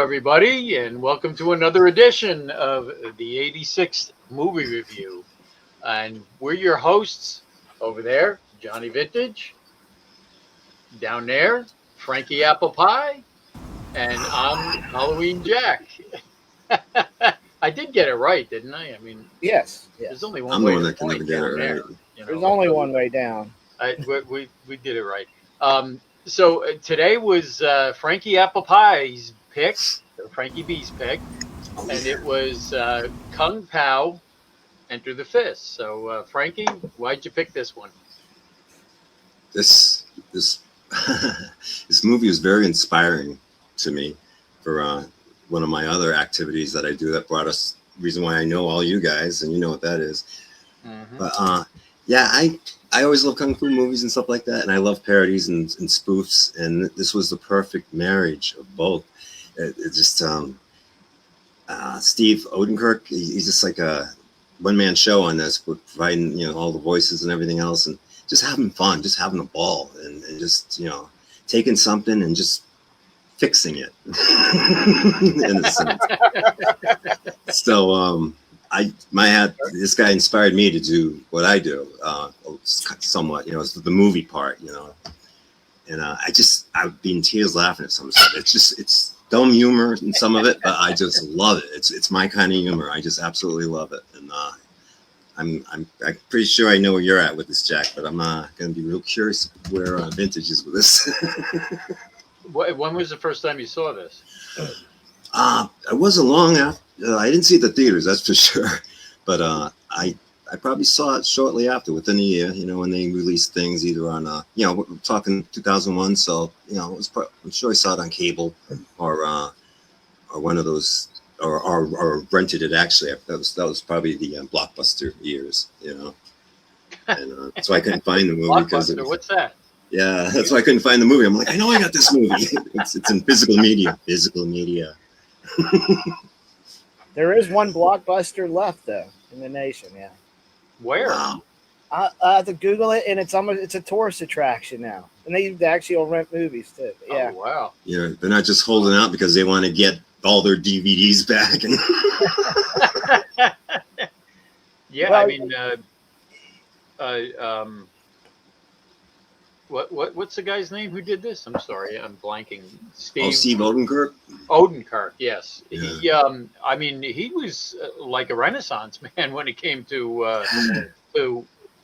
everybody, and welcome to another edition of the 86'D Movie Review. And we're your hosts over there, Johnny Vintage, down there, Frankie Apple Pie, and I'm Halloween Jack. I did get it right, didn't I? I mean, yes. There's only one I'm way the one to that can point never get down it there. right. There's only one way down. We did it right. So today was Frankie Apple Pie's pick, or Frankie B's pick, and it was Kung Pao, Enter the Fist. So Frankie, why'd you pick this one? This this movie is very inspiring to me for one of my other activities that I do that brought us. Reason why I know all you guys, and you know what that is. Mm-hmm. But yeah, I always love kung fu movies and stuff like that, and I love parodies and spoofs, and this was the perfect marriage of both. It just Steve Odenkirk, he's just like a one-man show on this, with providing all the voices and everything else, and just having fun, just having a ball, and just taking something and just fixing it in a sense. So this guy inspired me to do what I do, somewhat, it's the movie part, and I'd be in tears laughing at some stuff. It's dumb humor in some of it, but I just love it. It's my kind of humor. I just absolutely love it. And I'm pretty sure I know where you're at with this, Jack, but I'm going to be real curious where Vintage is with this. When was the first time you saw this? It wasn't long after. I didn't see it at the theaters, that's for sure. But I probably saw it shortly after, within a year. When they released things, either on we're talking 2001. So I'm sure I saw it on cable, or one of those, or rented it. Actually, that was probably the Blockbuster years. And so I couldn't find the movie because what's that? Yeah, that's why I couldn't find the movie. I'm like, I know I got this movie. It's in physical media. There is one Blockbuster left, though, in the nation. Yeah. Where? Wow. I have to Google it, and it's a tourist attraction now, and they actually will rent movies too. Yeah. Oh, wow. They're not just holding out because they want to get all their DVDs back. Yeah, well, I mean, what's the guy's name who did this? I'm sorry, I'm blanking. Steve Odenkirk. Odenkirk, yes. Yeah. He was like a Renaissance man when it came to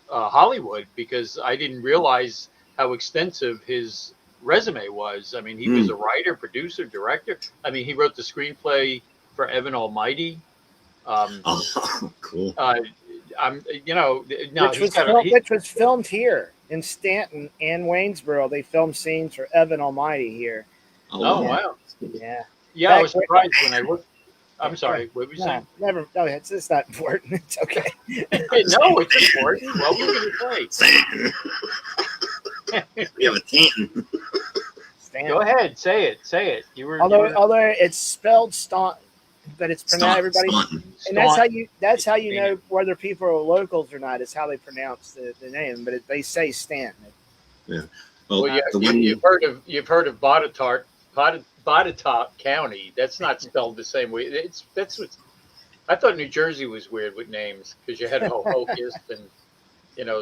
Hollywood, because I didn't realize how extensive his resume was. I mean, he was a writer, producer, director. I mean, he wrote the screenplay for Evan Almighty. Cool. Which was filmed here in Stanton and Waynesboro. They filmed scenes for Evan Almighty here. Oh, wow. Yeah. Yeah, I was surprised when I looked. I'm sorry, what were you saying? No, it's not important. It's okay. No, it's important. What were you going to say? We have a Stanton. Go ahead, say it. Although it's spelled Staunton, but it's pronounced everybody. And that's how you know whether people are locals or not. Is how they pronounce the name, but they say Stanton. Yeah. Well, you've heard of Botetourt County. That's not spelled the same way. That's what I thought. New Jersey was weird with names, because you had Hocus and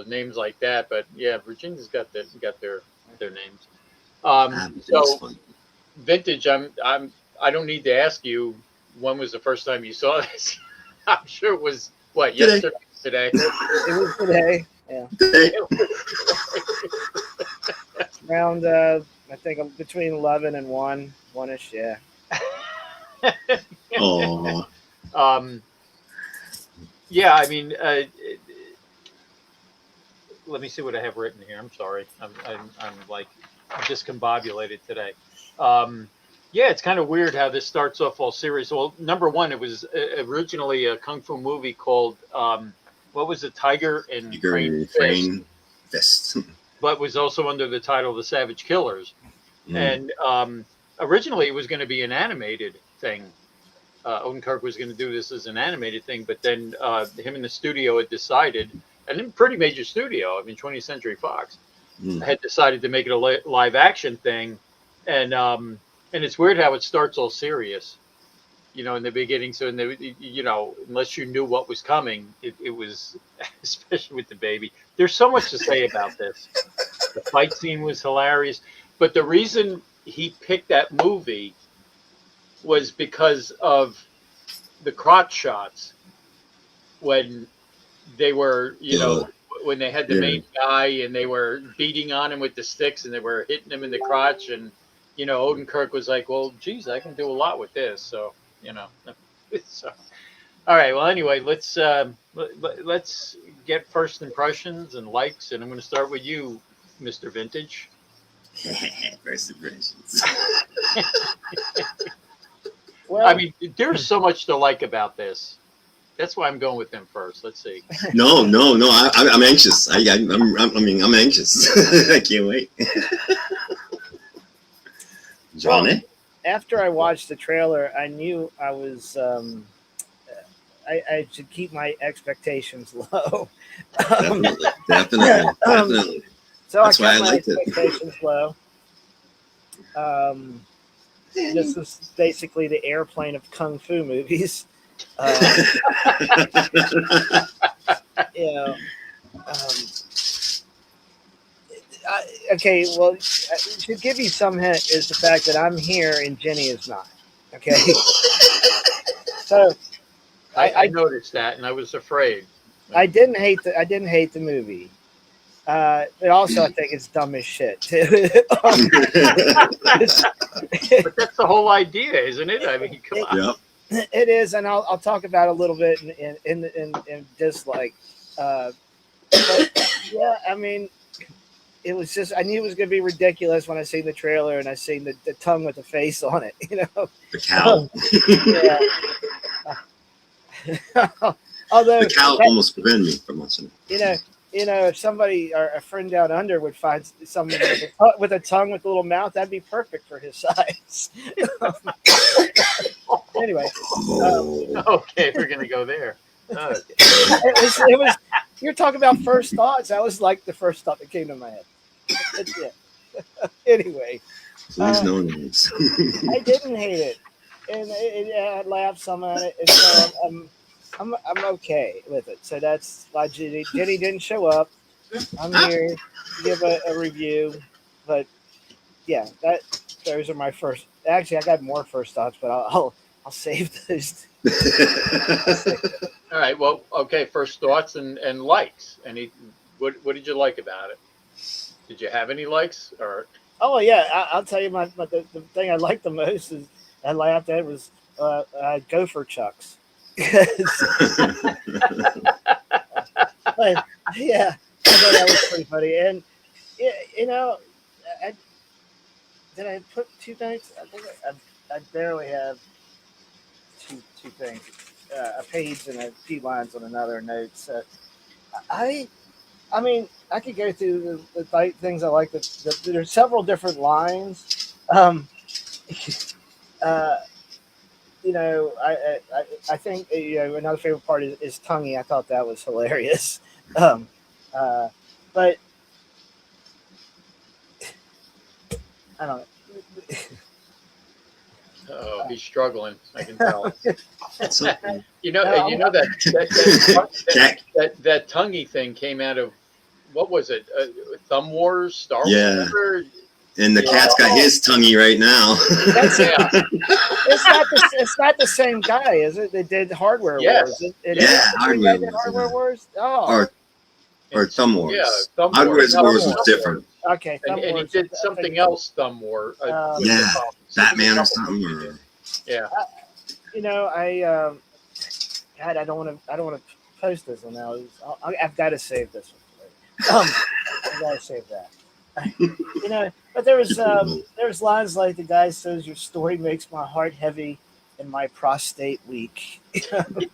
names like that. But yeah, Virginia's got their names. So Vintage, I don't need to ask you, when was the first time you saw this? I'm sure it was yesterday. It was today. Yeah. Around I think between 11 and 1-ish. Yeah. Oh. Yeah. I mean, let me see what I have written here. I'm sorry. I'm like discombobulated today. Yeah, it's kind of weird how this starts off all serious. Well, number one, it was originally a kung fu movie called what was it? Tiger and Crane Fist. But was also under the title The Savage Killers. And originally it was going to be an animated thing. Odenkirk was going to do this as an animated thing, but then him and the studio had decided, and a pretty major studio, 20th Century Fox, had decided to make it a live action thing. And And it's weird how it starts all serious, in the beginning. So unless you knew what was coming, it was, especially with the baby. There's so much to say about this. The fight scene was hilarious, but the reason he picked that movie was because of the crotch shots when they were, when they had the main guy and they were beating on him with the sticks and they were hitting him in the crotch, and Odenkirk was like, well, geez, I can do a lot with this. So, so, all right. Well, anyway, let's get first impressions and likes, and I'm going to start with you, Mr. Vintage. First impressions. Well, Um, I mean, there's so much to like about this. That's why I'm going with him first. Let's see. No. I'm anxious. I'm anxious. I can't wait. Johnny? after I watched the trailer, I knew I was. I should keep my expectations low. Definitely. So That's I why kept I my liked it. expectations low. This is basically the airplane of kung fu movies. You know, okay, well, to give you some hint is the fact that I'm here and Jenny is not. Okay, so I noticed that, and I was afraid. I didn't hate the movie. But also, I think it's dumb as shit too. But that's the whole idea, isn't it? I mean, come on. Yep. It is, and I'll talk about it a little bit in dislike. But yeah, I mean, it was just, I knew it was going to be ridiculous when I seen the trailer and I seen the tongue with the face on it. You know, The cow. Yeah. Although The cow almost prevented me from watching it. If somebody or a friend down under would find someone with a tongue with a little mouth, that'd be perfect for his size. Anyway, Okay, we're gonna go there. it was. You're talking about first thoughts. That was like the first thought that came to my head. That's it. Anyway, Please no names. I didn't hate it, and I laughed some at it, and so I'm okay with it. So that's why Jenny didn't show up. I'm here to give a review, but yeah, those are my first. Actually, I got more first thoughts, but I'll save those. All right. Well, okay. First thoughts and likes. What did you like about it? Did you have any likes or? Oh yeah, I'll tell you the thing I liked the most is I laughed at was gopher chucks. But, yeah, I thought that was pretty funny. And did I put two things? I think I barely have two things, a page and a few lines on another note. So I mean, I could go through the things I like. There's several different lines. I think another favorite part is tonguey. I thought that was hilarious. But I don't know. Oh, he's struggling. I can tell. That's okay. That tonguey thing came out of what was it? Thumb Wars, Star Wars. Yeah. And the cat's got his tonguey right now. It's not the same guy, is it? They did Hardware Wars. Hardware Wars. Oh. Or Thumb Wars. Yeah, Thumb Hardware Wars. Wars was different. Okay. And he did something else, Thumb War. Batman or something. Or... Yeah. God, I don't want to post this one now. I've got to save this one. I've got to save that. But there was lines like the guy says, "Your story makes my heart heavy and my prostate weak." The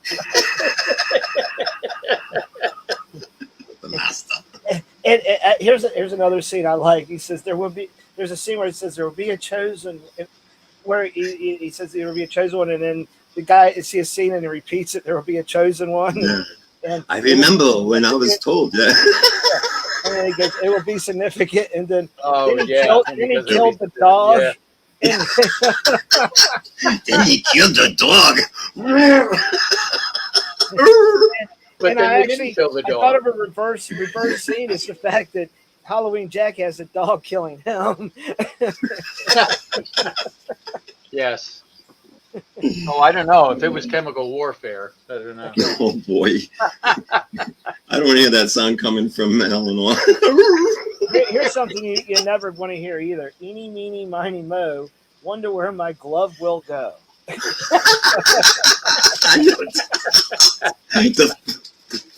master. And here's another scene I like. He says there's a scene where it says there will be a chosen, where he says there will be a chosen one, and then the guy see a scene and he repeats it. There will be a chosen one. Yeah. And I remember when I was told. Yeah. And then he goes, "It will be significant." And then Oh then he yeah. killed the dog. Yeah. And, Then he killed the dog. But and then I they actually, didn't kill the I thought dog. of a reverse scene is the fact that Halloween Jack has a dog killing him. Yes. Oh, I don't know if it was chemical warfare. I don't know. Oh boy. I don't want to hear that sound coming from Eleanor. Here's something you never want to hear either. Eeny, meeny, miny, mo. Wonder where my glove will go.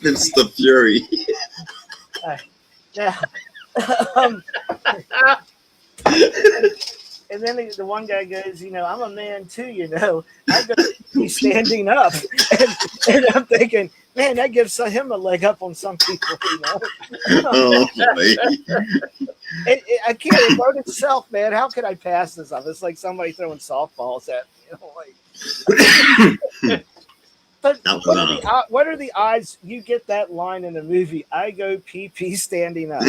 It's the fury. Now, and then the one guy goes, I'm a man too, I go be standing up. And I'm thinking, man, that gives him a leg up on some people, Oh boy. I can't, it wrote itself, man. How could I pass this up? It's like somebody throwing softballs at me, But what are the odds you get that line in a movie? I go pee standing up.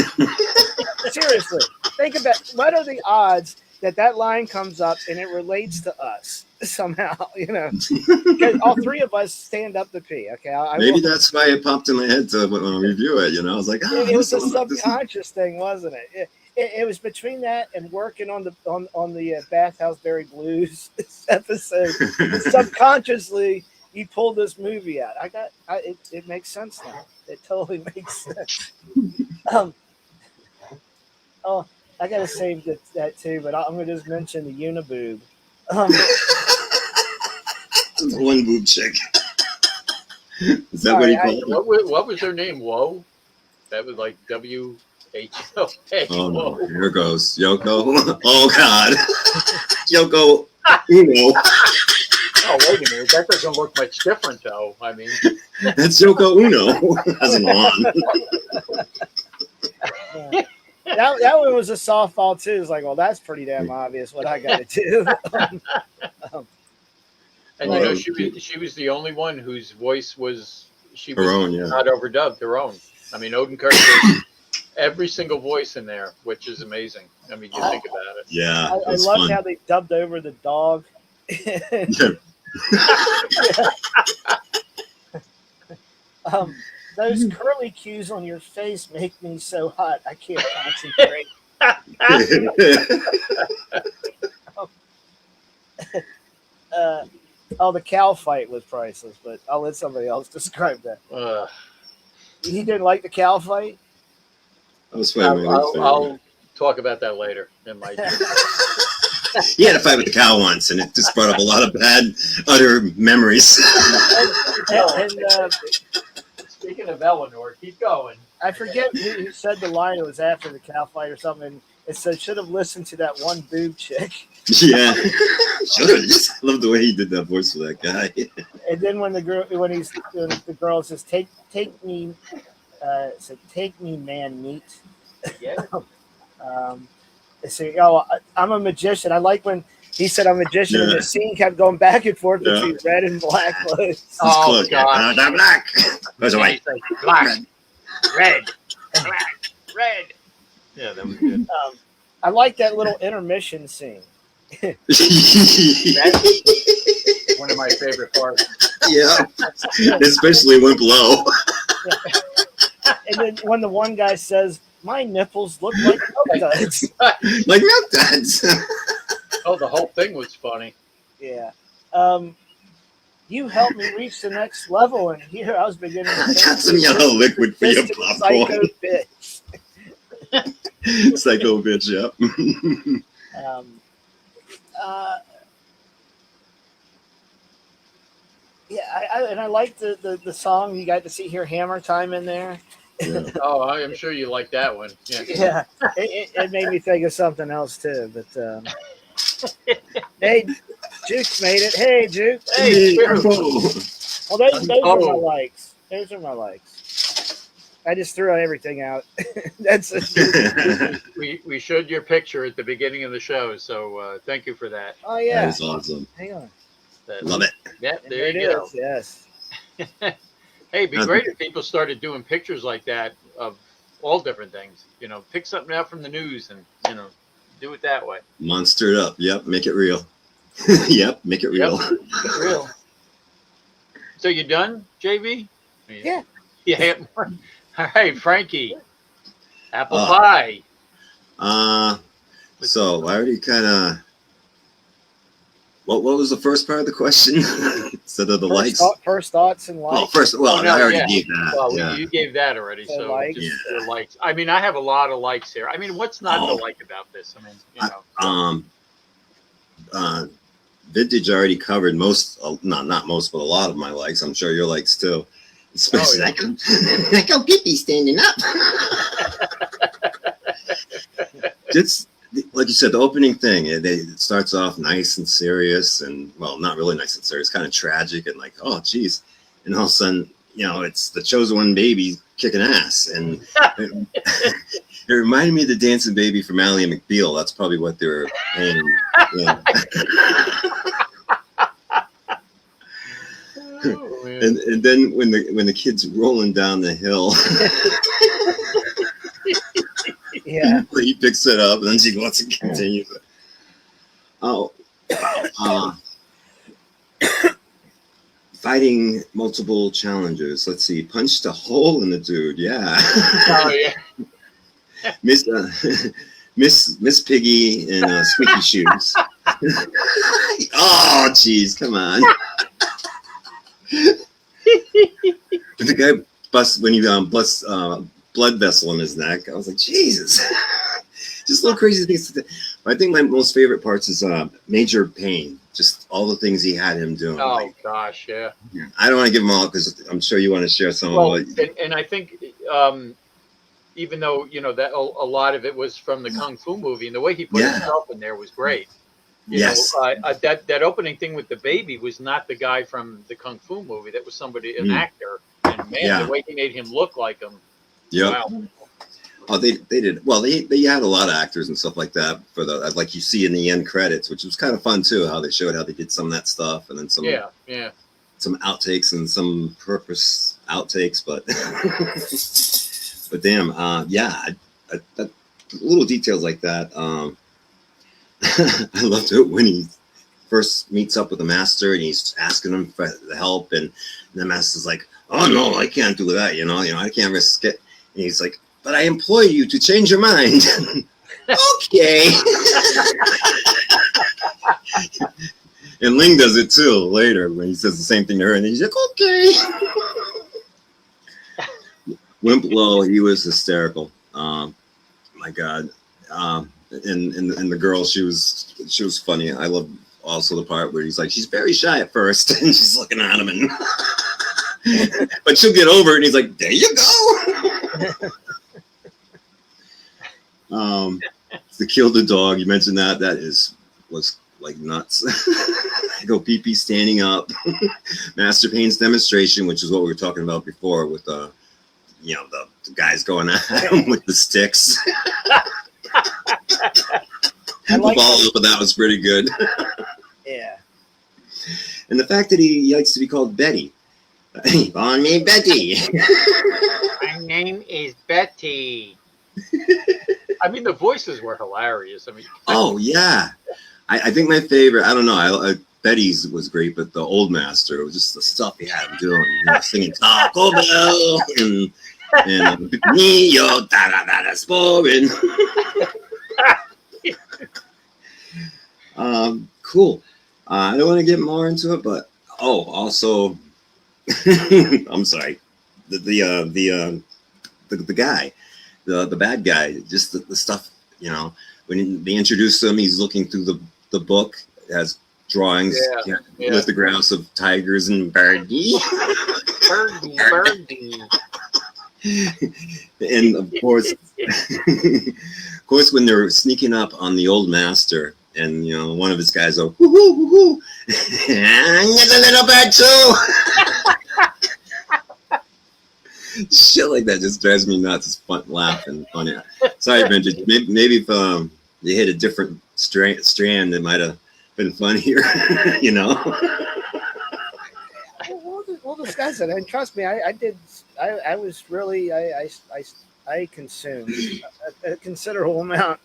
Seriously, think about what are the odds that line comes up and it relates to us somehow, because all three of us stand up to pee. Okay, Maybe that's why it popped in my head to review it. I was like, it was a subconscious thing, wasn't it? It was between that and working on the Bathhouse Berry Blues episode. Subconsciously, you pulled this movie out. It makes sense now. It totally makes sense. Oh, I gotta save that too, but I'm gonna just mention the Uniboob. One boob chick. Is that what he called it? What was her name? Whoa, that was like WHO. Oh no! Here goes Yoko. Oh God, Yoko Uno. Oh wait a minute, that doesn't look much different though. I mean, that's Yoko Uno as an on. That one was a softball too. It's like, well, that's pretty damn obvious what I got to do. And she was the only one whose voice was her own, not overdubbed, her own. I mean, Odenkirk was every single voice in there, which is amazing. I mean, you think about it. Yeah, I loved how they dubbed over the dog. Those curly cues on your face make me so hot I can't concentrate. The cow fight was priceless, but I'll let somebody else describe that. He didn't like the cow fight? I'll talk about that later. He had a fight with the cow once, and it just brought up a lot of bad, utter memories. And speaking of Eleanor, keep going. I forget who said the line. It was after the cow fight or something. It said, should have listened to that one boob chick. Yeah. Should have. I love the way he did that voice for that guy. And then when the girl says, take me, take me, man, meat. Yeah. They say, I'm a magician. I like when he said I'm a magician, and the scene kept going back and forth between red and black clothes. Oh, God. Black. There's a white. Black. Red. Black. Red. Yeah, that was good. I like that little intermission scene. That's one of my favorite parts. Yeah. Especially when blow. And then when the one guy says, my nipples look like milk duds. Like milk duds. Oh, the whole thing was funny. Yeah. You helped me reach the next level, and here I was beginning to I got some yellow liquid for your popcorn. Psycho bitch. Psycho bitch, yep. I like the song. You got to see Hammer Time in there. Yeah. Oh, I'm sure you like that one. Yeah. It made me think of something else too. But hey, Juke's made it. Hey, Juke. Hey, Well, those are my likes. Those are my likes. I just threw everything out. That's it. We showed your picture at the beginning of the show, so thank you for that. Oh yeah, that is awesome. Hang on. Love it. Yeah, there it you go. is. Yes. Hey, it'd be great if people started doing pictures like that of all different things. Pick something out from the news and Do it that way. Monster it up. Yep, make it real. Yep, make it real. Yep. Real. So you done, JV? Yeah. Yeah. All right, Frankie. Apple Oh. pie. So I already kind of. What was the first part of the question? Instead of the likes. First thoughts and likes. Oh, first. Well, Oh, no, I already yeah. gave that. Well, yeah. you gave that already. So So likes. just your likes. I mean, I have a lot of likes here. I mean, what's not to like about this? I mean, you know. Vintage already covered most, not most, but a lot of my likes. I'm sure your likes too. Especially like Pee-Pee standing up. Just like you said, the opening thing, it starts off nice and serious, and well, not really nice and serious, kind of tragic, and like, oh, geez, and all of a sudden, you know, it's the chosen one baby kicking ass, and it reminded me of the dancing baby from Ally McBeal. That's probably what they were paying. Yeah. Oh, and then when the kid's rolling down the hill, Yeah. he picks it up, and then she wants to continue. Oh, fighting multiple challengers. Let's see, punched a hole in the dude. Yeah. Oh yeah. Miss Piggy in squeaky shoes. Oh, jeez, come on. The guy busts when he busts blood vessel in his neck. I was like, Jesus. Just little crazy things. But I think my most favorite parts is Major Pain. Just all the things he had him doing. Oh like, gosh, yeah. I don't want to give them all because I'm sure you want to share some Well, of it. and I think even though you know that a lot of it was from the Kung Fu movie, and the way he put himself in there was great. You Yes. know, that opening thing with the baby was not the guy from the Kung Fu movie. That was somebody, an actor. And man, the way he made him look like him. Yeah. Wow. Oh, they did. Well, they had a lot of actors and stuff like that for the like you see in the end credits, which was kind of fun too. How they showed how they did some of that stuff, and then some some outtakes and some purpose outtakes. But but damn, that little details like that. I loved it when he first meets up with the master and he's asking him for the help, and the master's like, "Oh no, I can't do that. You know, I can't risk it." And he's like, "But I implore you to change your mind." Okay. And Ling does it too later when he says the same thing to her, and he's like, "Okay." Wimplo, he was hysterical. My God. And the girl, she was funny. I love also the part where he's like, she's very shy at first, and she's looking at him, and but she'll get over it. And he's like, there you go. To kill the dog, you mentioned that was like nuts. Go Pee-Pee standing up. Master Payne's demonstration, which is what we were talking about before with the guys going at him with the sticks. Follow-up of that was pretty good. Yeah. And the fact that he likes to be called Betty. On me, Betty. My name is Betty. I mean, the voices were hilarious. I mean, oh yeah, I think my favorite. I don't know. Betty's was great, but the old master, it was just the stuff he had him doing. Singing Taco Bell and Neo da da da da sporin. Cool. I don't want to get more into it, but also, I'm sorry. The guy, the bad guy, just the stuff. When they introduce him, he's looking through the book. It has drawings, lithographs of tigers and birdie. Birdie. And of course, when they're sneaking up on the old master, and one of his guys go, woo hoo woo hoo, and there's a little bird too. Shit like that just drives me nuts. It's fun, laughing, funny. Sorry, Vintage. Maybe if you hit a different strand, it might have been funnier. We'll discuss it. And trust me, I was really I consumed a considerable amount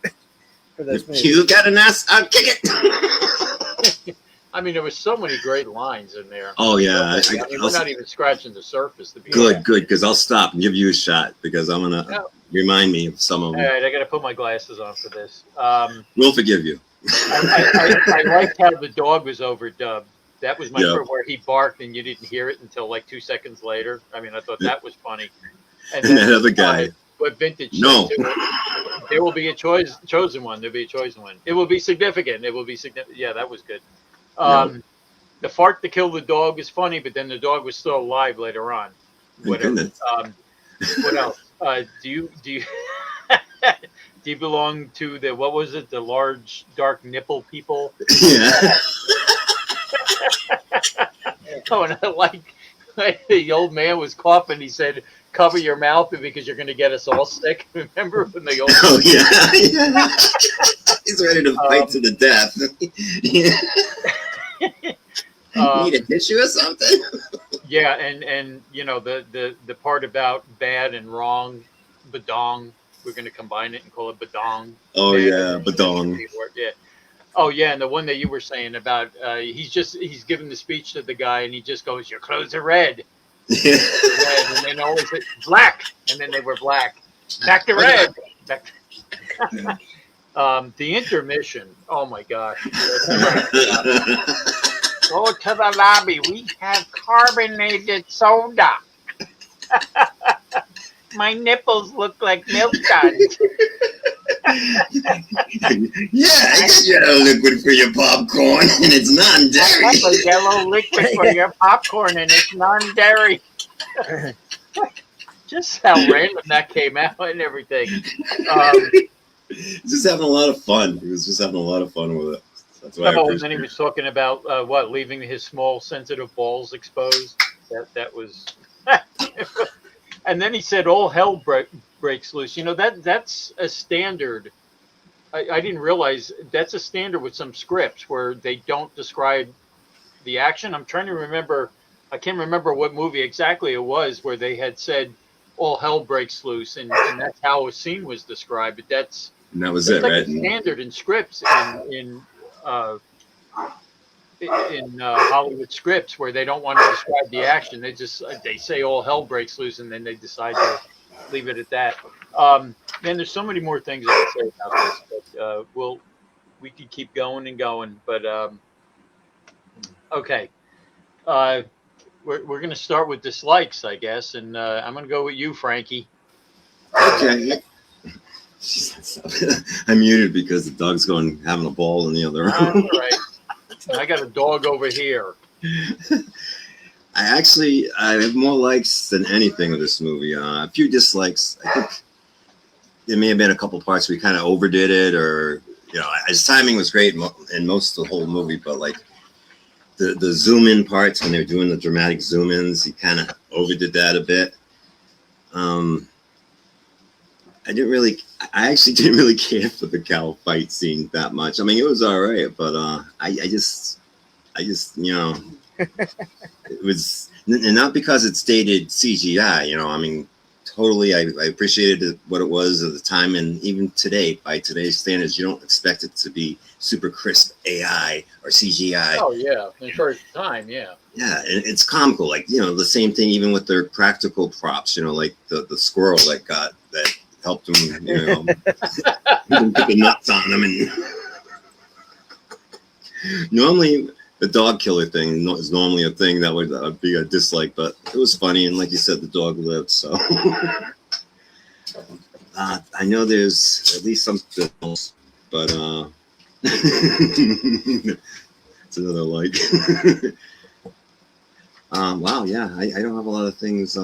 for this movie. You got an ass, I'll kick it. I mean, there was so many great lines in there. Oh yeah, I mean, we're not even scratching the surface. To be good, because I'll stop and give you a shot because I'm gonna remind me of some of All them. right, I got to put my glasses on for this. We'll forgive you. I liked how the dog was overdubbed. That was my Yep. favorite, where he barked and you didn't hear it until like 2 seconds later. I mean, I thought that was funny. And that other guy. What Vintage No. said, too, there will be a chosen one. There'll be a chosen one. It will be significant. It will be significant. Yeah, that was good. The fart to kill the dog was funny, but then the dog was still alive later on. Whatever. What else? Do you do you belong to the, what was it? The large dark nipple people? Yeah. Oh, and I like the old man was coughing. He said, "Cover your mouth because you're going to get us all sick." Remember when the old? Oh yeah. He's ready to fight to the death. Need a tissue or something? Yeah, and you know the part about bad and wrong, badong. We're going to combine it and call it badong. Oh yeah, badong. Yeah. Oh yeah, and the one that you were saying about he's giving the speech to the guy and he just goes, "Your clothes are red." Yeah. Red, and then always black, and then they were black. Back to red. Back to... the intermission. Oh my gosh. Go to the lobby. We have carbonated soda. My nipples look like milk duds. Yeah, I got yellow liquid for your popcorn, and it's non-dairy. I have a yellow liquid for your popcorn, and it's non-dairy. Just how random that came out and everything. Just having a lot of fun. He was just having a lot of fun with it. That's why. And then he was talking about leaving his small sensitive balls exposed. That was. And then he said, "All hell breaks loose." You know, that's a standard. I didn't realize that's a standard with some scripts where they don't describe the action. I'm trying to remember. I can't remember what movie exactly it was where they had said, "All hell breaks loose," and that's how a scene was described. But that's it, like right? a standard in scripts in Hollywood scripts where they don't want to describe the action. They say all hell breaks loose, and then they decide to leave it at that. And there's so many more things I could say about this, but we could keep going and going. But okay, we're going to start with dislikes, I guess, and I'm going to go with you, Frankie. Okay. I muted because the dog's having a ball in the other room. All right. I got a dog over here. I have more likes than anything with this movie. A few dislikes. I think there may have been a couple parts we kind of overdid it, or his timing was great in most of the whole movie, but like the zoom in parts when they were doing the dramatic zoom ins, he kind of overdid that a bit. I actually didn't really care for the cow fight scene that much. I mean, it was all right, but I just it was, and not because it stated CGI. I mean, totally. I appreciated what it was at the time, and even today, by today's standards, you don't expect it to be super crisp AI or CGI. Oh yeah, in first time, yeah. Yeah, and it's comical. Like the same thing even with their practical props. Like the squirrel that helped him, put the nuts on him. And normally the dog killer thing is normally a thing that would be a dislike, but it was funny, and like you said, the dog lived. So I know there's at least something else, but it's another like. Wow, yeah, I don't have a lot of things.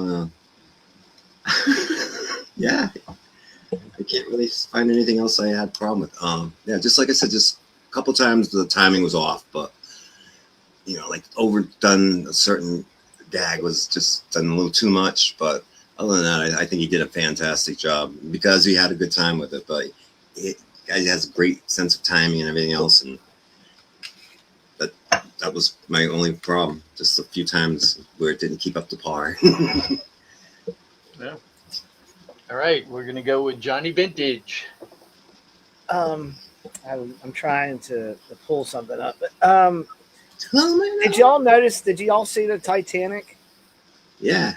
Yeah. I can't really find anything else I had a problem with. Yeah, just like I said, just a couple times the timing was off, but like overdone. A certain gag was just done a little too much. But other than that, I think he did a fantastic job because he had a good time with it. But he has a great sense of timing and everything else, and that was my only problem. Just a few times where it didn't keep up to par. Yeah. All right, we're gonna go with Johnny Vintage. I'm trying to pull something up. But, Oh, man. did y'all notice? Did y'all see the Titanic Yeah.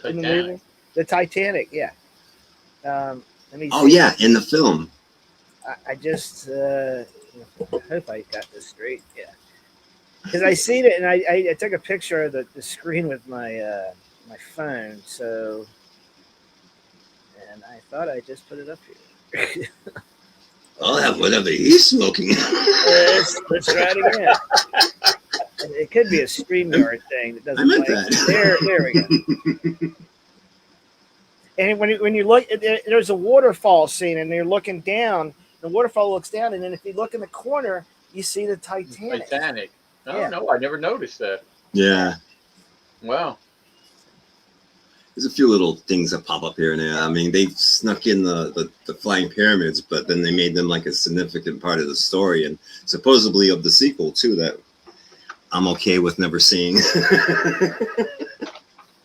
in the Titanic. movie? The Titanic, yeah. Let me Oh see. yeah, in the film. I just I hope I got this straight. Yeah, because I seen it and I took a picture of the screen with my phone. So, and I thought I just put it up here. I'll have whatever he's smoking. Let's try it again. It could be a StreamYard thing that I doesn't meant like. that. There we go. And when you look, there's a waterfall scene, and you're looking down. The waterfall looks down, and then if you look in the corner, you see the Titanic. Titanic. Oh Yeah. no, I never noticed that. Yeah. Wow. There's a few little things that pop up here and there. I mean, they snuck in the flying pyramids, but then they made them like a significant part of the story, and supposedly of the sequel too. That I'm okay with never seeing.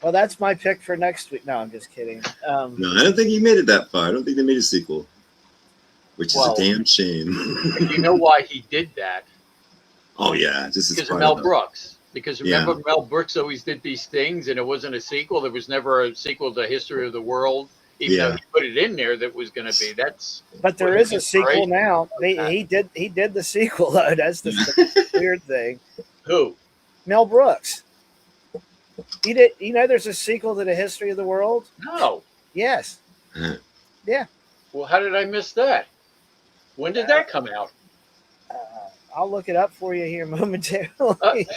Well, that's my pick for next week. No, I'm just kidding. No, I don't think he made it that far. I don't think they made a sequel, which Well, is a damn shame. You know why he did that? Oh yeah, just as Because of part Mel of Brooks. Because remember, Mel Brooks always did these things, and it wasn't a sequel. There was never a sequel to History of the World, even though he put it in there. That was going to be. But there is a sequel now. He did the sequel though. That's the weird thing. Who? Mel Brooks. You did. You know, there's a sequel to the History of the World. No. Yes. Yeah. Well, how did I miss that? When did that come out? I'll look it up for you here momentarily.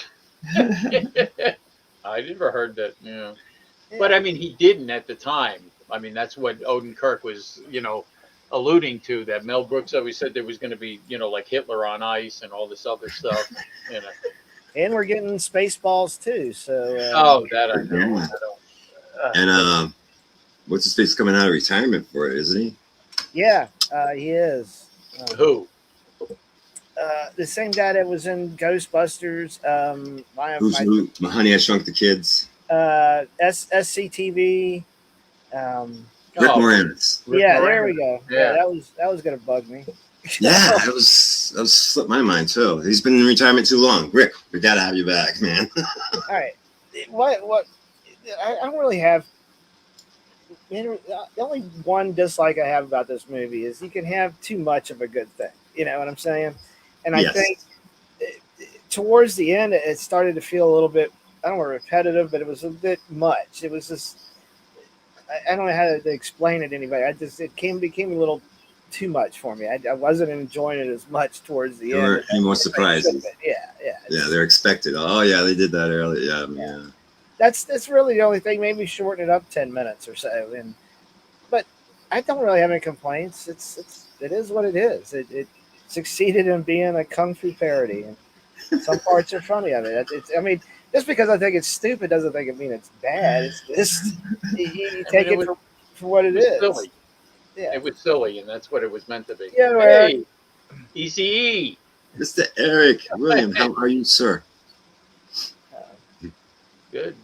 I never heard that. Yeah. But I mean, he didn't at the time. I mean, that's what Odenkirk was, alluding to. That Mel Brooks always said there was going to be, like Hitler on ice and all this other stuff. And we're getting Spaceballs too. So. That I know. Yeah. And what's his face coming out of retirement for it, isn't he? Yeah, he is. Who? The same guy that was in Ghostbusters. Who? Honey, I Shrunk the Kids. SCTV. Rick Moranis. Yeah, there we go. Yeah, that was gonna bug me. Yeah, that was slipped my mind too. He's been in retirement too long. Rick, we gotta have you back, man. All right, what? I don't really have. The only one dislike I have about this movie is you can have too much of a good thing. You know what I'm saying? And I think towards the end, it started to feel a little bit, I don't know, repetitive, but it was a bit much. It was just, I don't know how to explain it to anybody. It became a little too much for me. I wasn't enjoying it as much towards the end. Or any more surprises? Yeah. They're expected. Oh yeah, they did that earlier. Yeah. That's really the only thing. Maybe shorten it up 10 minutes or so. But I don't really have any complaints. It is what it is. It succeeded in being a kung fu parody, and some parts are funny of it. I mean, just because I think it's stupid doesn't mean it's bad. It's just you take it for what it is. Silly. Yeah, it was silly, and that's what it was meant to be. Yeah, hey, ECE, Mr. Eric William, how are you, sir? Good.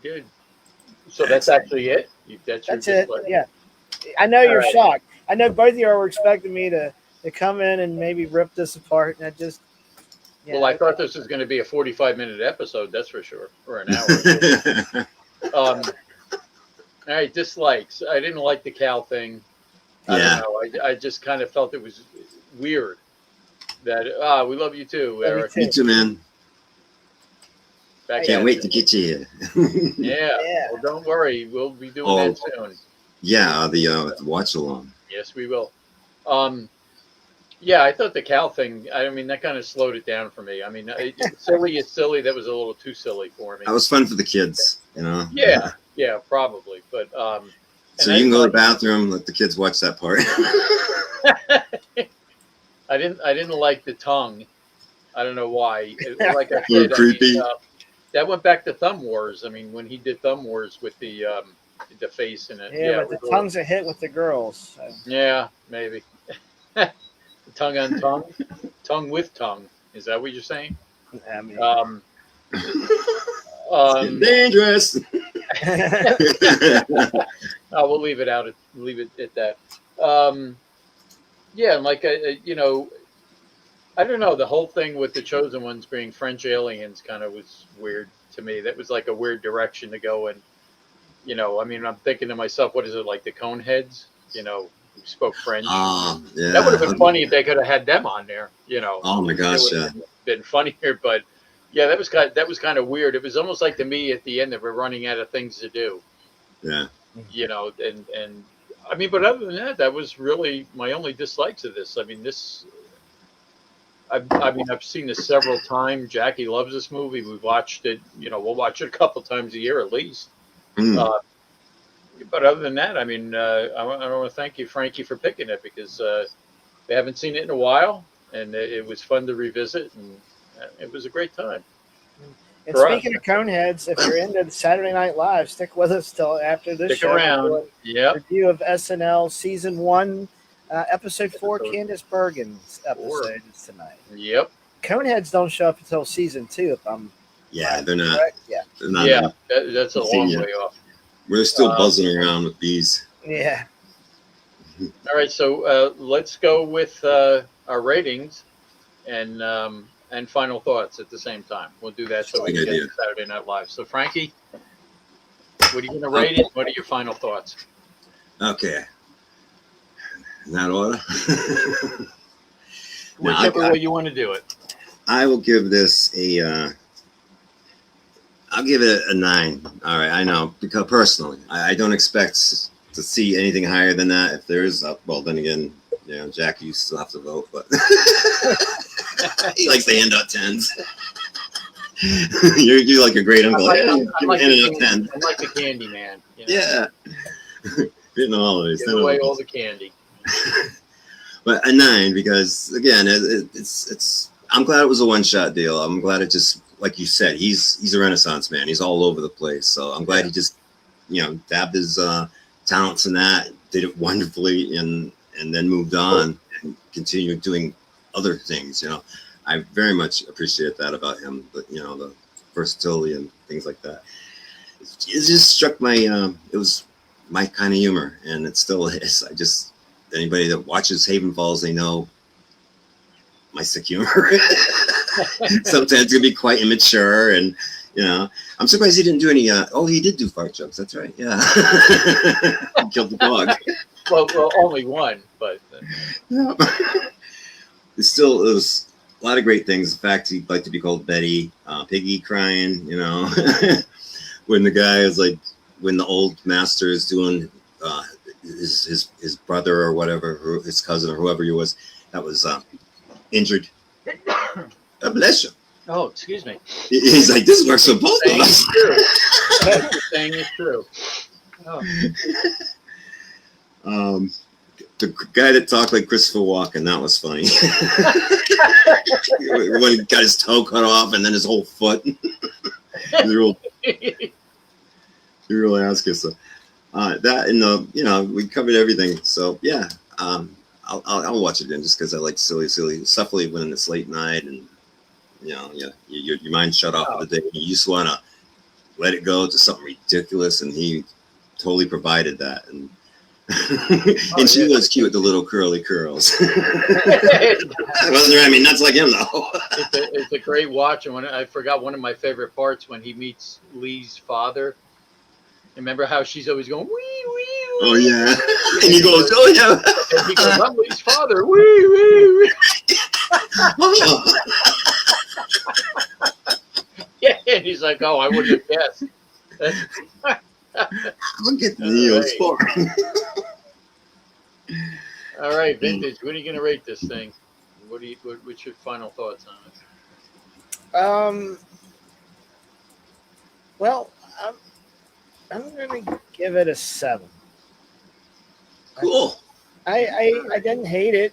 So that's actually it. That's it. Yeah, I know you're shocked. I know both of you were expecting me to come in and maybe rip this apart, and I just. Yeah, well, I thought this was going to be a 45-minute episode. That's for sure, or an hour. All right, dislikes. I didn't like the cow thing. I don't know. I just kind of felt it was weird. That we love you too, Eric. Me too, man. Can't wait to get you here. Yeah. Well, don't worry. We'll be doing that soon. Yeah, the watch along. Yes, we will. Yeah, I thought the cow thing, I mean, that kind of slowed it down for me. I mean, silly is silly. That was a little too silly for me. That was fun for the kids, Yeah, probably. But so you can go to the bathroom, let the kids watch that part. I didn't like the tongue. I don't know why. Like I said, creepy. That went back to Thumb Wars. I mean, when he did Thumb Wars with the face in it. Yeah, but the tongue's a hit with the girls. So. Yeah, maybe. Tongue on tongue, tongue with tongue. Is that what you're saying? I mean, dangerous. We'll leave it out. Leave it at that. Yeah, and like I don't know. The whole thing with the chosen ones being French aliens kind of was weird to me. That was like a weird direction to go in. I mean, I'm thinking to myself, what is it like the Coneheads? Who spoke French? Yeah. That would have been funny if they could have had them on there. Oh my gosh, it would have been funnier. But yeah, that was kind of weird. It was almost like to me at the end that we're running out of things to do. Yeah. And I mean, but other than that, that was really my only dislikes of this. I mean, I've seen this several times. Jackie loves this movie. We've watched it. We'll watch it a couple times a year at least. But other than that, I mean, I want to thank you, Frankie, for picking it because we haven't seen it in a while, and it was fun to revisit, and it was a great time. And speaking of Coneheads, if you're into the Saturday Night Live, stick with us till after this Stick around. Yep. Review of SNL Season 1, Episode 4, Candace Bergen's episode is tonight. Yep. Coneheads don't show up until Season 2, if I'm they're not. correct. Yeah. They're not. Yeah, that's a long way off. We're still buzzing around with bees. Yeah. All right, so let's go with our ratings and final thoughts at the same time. We'll do that so we can get to Saturday Night Live. So, Frankie, what are you going to rate it? What are your final thoughts? Okay. In that order? Whichever way you want to do it. I will give this I'll give it a 9. All right, I know, because personally, I don't expect to see anything higher than that. If there is, well, then again, Jackie, you still have to vote, but he likes to hand out 10s. you're like a great uncle. I'm like the candy man. Yeah. Getting all of these. Give away all the candy. But a 9 because again, it's. I'm glad it was a one-shot deal. I'm glad it just, like you said, he's a Renaissance man. He's all over the place. So I'm glad he just, dabbed his talents in that, did it wonderfully, and then moved on and continued doing other things. I very much appreciate that about him. But the versatility and things like that. It just struck my. It was my kind of humor, and it still is. Anybody that watches Haven Falls, they know my sick humor. Sometimes it can be quite immature, and I'm surprised he didn't do any. He did do fart jokes. That's right. Yeah, he killed the dog. Well, only one, but it was a lot of great things. In fact, he'd like to be called Betty, Piggy crying. When the guy is like, when the old master is doing his brother or whatever, his cousin or whoever he was, that was injured. God bless you. Oh, excuse me. He's like, this works for both of us. What you're saying is true. Oh. The guy that talked like Christopher Walken, that was funny. When he got his toe cut off and then his whole foot. You really ask yourself. That and we covered everything. So yeah, I'll watch it again just because I like silly stuff when it's late night and your mind shut off for the day. You just want to let it go to something ridiculous, and he totally provided that. And and she was cute with the little curly curls. I wasn't driving me nuts like him though. It's a great watch, and I forgot one of my favorite parts when he meets Lee's father. Remember how she's always going, wee, wee, wee. Oh, yeah. And he goes, oh, yeah. And he goes, I'm Lee's father. Wee, wee, wee. Oh. Yeah, and he's like, oh, I wouldn't have guessed. Look at the Neil's for. All right, Vintage, what are you going to rate this thing? What's your final thoughts on it? Well, I'm going to give it a 7. Cool. I didn't hate it.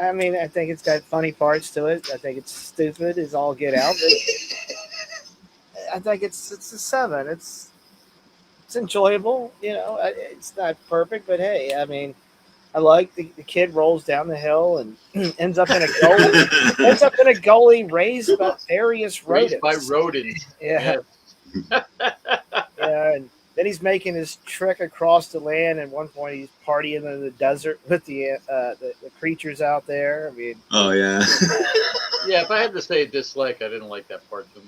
I mean, I think it's got funny parts to it. I think it's stupid as all get out. I think it's a 7. It's enjoyable. It's not perfect, but hey, I mean, I like the kid rolls down the hill and ends up in a gully raised by various rodents. Raised by rodents. Yeah. Yeah, and then he's making his trek across the land. And at one point, he's partying in the desert with the creatures out there. I mean, Oh yeah. Yeah, if I had to say a dislike, I didn't like that part too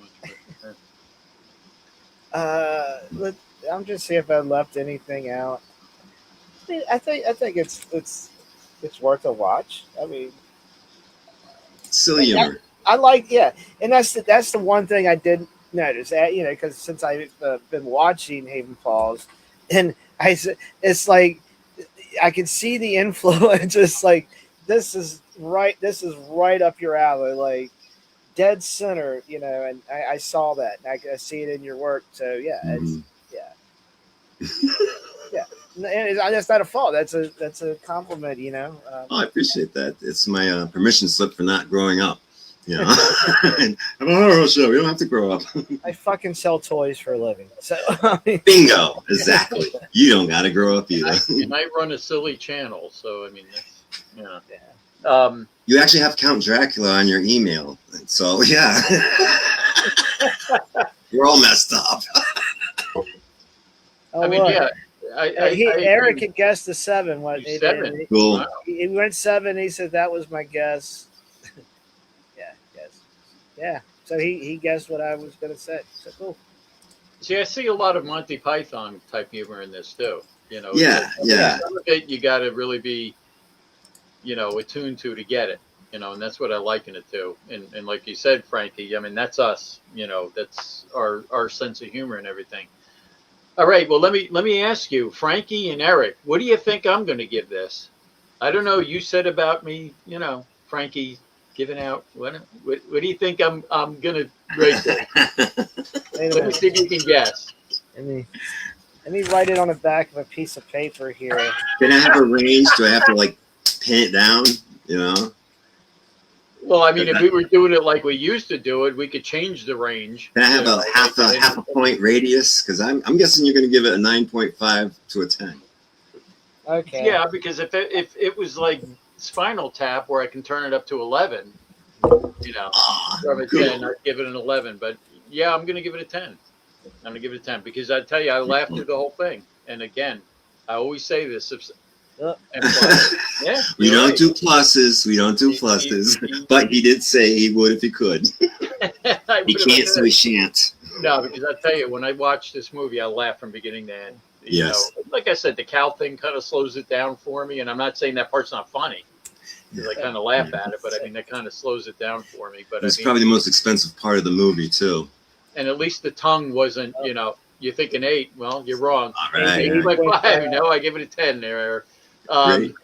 much. I'm just seeing if I left anything out. I mean, I think it's worth a watch. I mean, Silly humor. I like, yeah, and that's the one thing I did notice, that, because since I've been watching Haven Falls, and it's like I can see the influence. It's like this is right up your alley, like dead center, and I saw that, and I see it in your work. So yeah, yeah. And that's not a fault. That's a compliment, Oh, I appreciate that. It's my permission slip for not growing up. And I'm a horror show. You don't have to grow up. I fucking sell toys for a living. So Bingo. Exactly. You don't got to grow up either. You might run a silly channel, so I mean, that's, yeah. You actually have Count Dracula on your email, so yeah. We're all messed up. Oh, I mean, look. yeah. Eric had guessed the 7. What 7? Cool. Wow. He went 7. He said that was my guess. Yeah. So he guessed what I was going to say. So cool. See, I see a lot of Monty Python type humor in this too. Yeah. Some of it you got to really be, attuned to get it. And that's what I liken it to. And like you said, Frankie, I mean, that's us. That's our sense of humor and everything. All right. Well, let me ask you, Frankie and Eric, what do you think I'm going to give this? I don't know. You said about me, Frankie giving out. What do you think I'm going to rate this? Let me see if you can guess. Let me write it on the back of a piece of paper here. Can I have a range? Do I have to pin it down? Well, I mean, if we were doing it like we used to do it, we could change the range. Can I have a half a point radius? Because I'm guessing you're going to give it a 9.5 to a 10. Okay. Yeah, because if it was like Spinal Tap, where I can turn it up to 11, from a 10, I'd give it an 11. But yeah, I'm going to give it a 10. I'm going to give it a 10 because I tell you, I laughed through the whole thing. And again, I always say this. We don't do pluses. We don't do pluses. But he did say he would if he could. He can't, so he shan't. No, because I tell you, when I watch this movie, I laugh from beginning to end. Yes. Like I said, the cow thing kind of slows it down for me, and I'm not saying that part's not funny, because I kind of laugh at it, but I mean, that kind of slows it down for me. But it's probably the most expensive part of the movie, too. And at least the tongue wasn't, you're thinking 8. Well, you're wrong. All right. 8.5. No, I give it a 10 there. Yeah, I mean,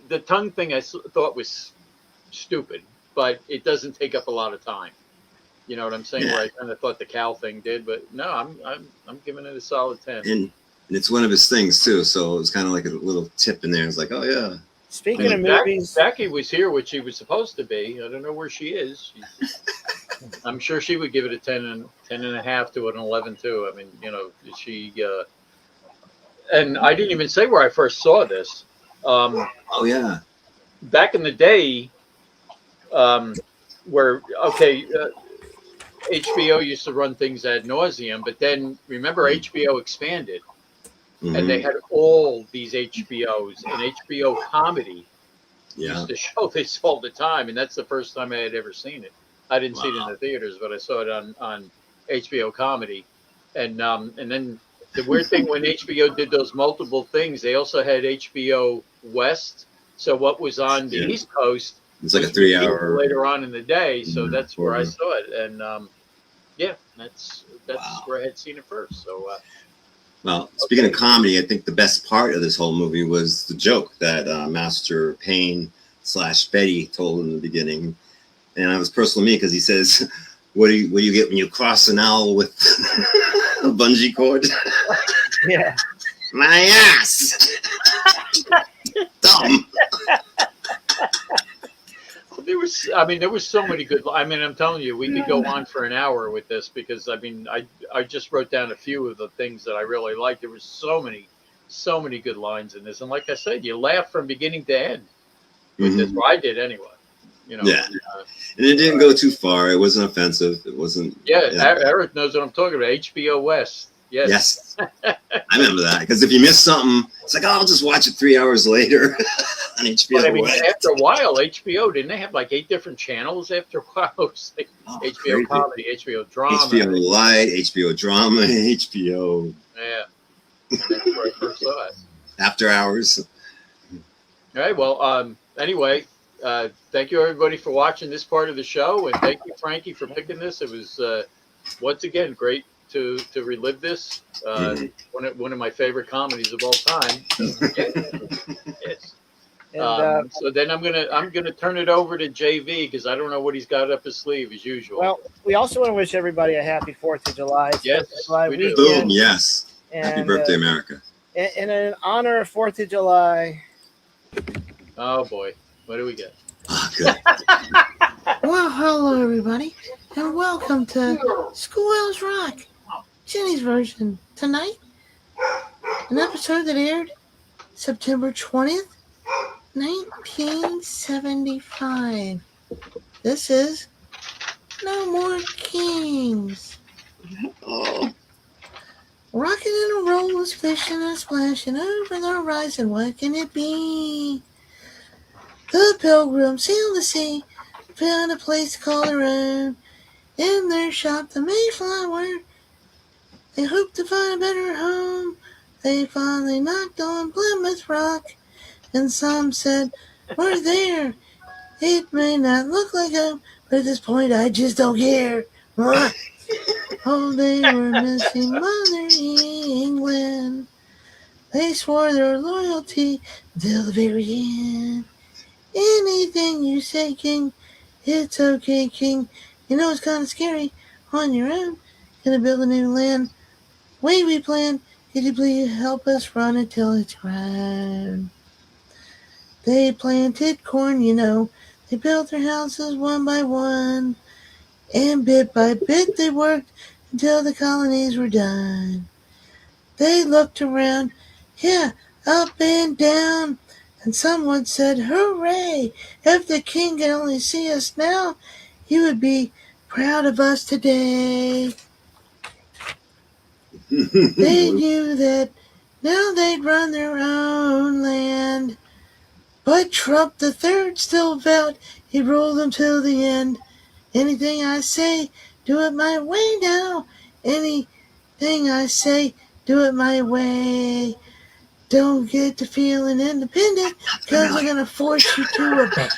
the tongue thing I thought was stupid, but it doesn't take up a lot of time. You know what I'm saying? Yeah. Where I kind of thought the cow thing did, but no, I'm giving it a solid 10. And it's one of his things too, so it was kind of like a little tip in there. It's like, oh yeah. Speaking of movies, Becky was here, which she was supposed to be. I don't know where she is. I'm sure she would give it a 10 and a half to an 11 too. I mean, she. And I didn't even say where I first saw this. Oh yeah. Back in the day, HBO used to run things ad nauseum, but then remember HBO expanded, and they had all these HBOs, and HBO Comedy used to show this all the time, and that's the first time I had ever seen it. I didn't see it in the theaters, but I saw it on HBO Comedy, and then the weird thing when HBO did those multiple things, they also had HBO West. So what was on the East Coast? It's like a 3-hour later on in the day. So that's where I saw it, and that's where I had seen it first. So, well, speaking of comedy, I think the best part of this whole movie was the joke that Master Payne / Betty told in the beginning, and it was personal to me because he says, "What do you get when you cross an owl with a bungee cord?" Yeah, my ass. Dumb. There was so many good. I mean, I'm telling you, we could go on for an hour with this because I just wrote down a few of the things that I really liked. There was so many good lines in this, and like I said, you laugh from beginning to end with this. Well, I did anyway. you know. Yeah. And it didn't go too far. It wasn't offensive. It wasn't. Eric knows what I'm talking about. HBO West. Yes. I remember that, because if you miss something, it's like, oh, I'll just watch it 3 hours later on HBO But I mean, West. after a while, HBO, didn't they have like 8 different channels after a while? It was like HBO crazy. comedy, HBO drama, HBO Light, HBO Drama, HBO. Yeah, and that's where I first saw it. After Hours. All right. Well, anyway, thank you everybody for watching this part of the show, and thank you, Frankie, for picking this. It was once again great to relive this. One of my favorite comedies of all time. Yes. And, so then I'm gonna turn it over to JV, because I don't know what he's got up his sleeve as usual. well, we also want to wish everybody a happy 4th of July. It's Yes, 4th of July we do. weekend. Boom, yes. And, Happy birthday, America. And in honor of 4th of July. Oh boy, what do we get? Oh, good. Well, hello everybody, and welcome to Schoolhouse Rock, Jenny's version. Tonight, an episode that aired September 20th, 1975. This is No More Kings. Oh, Rocking and a rolling, splishing and splashing over the horizon. What can it be? The pilgrims sailed the sea, found a place to call their own. In their shop, the Mayflower, they hoped to find a better home. They finally knocked on Plymouth Rock, and some said, we're there. It may not look like home, but at this point I just don't care. Oh, they were missing Mother England. They swore their loyalty until the very end. Anything you say, King, it's okay, King. You know it's kind of scary. On your own, gonna build a new land. Way we planned. Could you please help us run it till it's grown? They planted corn, you know. They built their houses one by one. And bit by bit they worked until the colonies were done. They looked around, yeah, up and down. And someone said, hooray! If the king could only see us now, he would be proud of us today. They knew that now they'd run their own land. But Trump the Third still vowed he'd rule them till the end. Anything I say, do it my way now. Anything I say, do it my way. Don't get to feeling independent, because I'm going to force you to obey.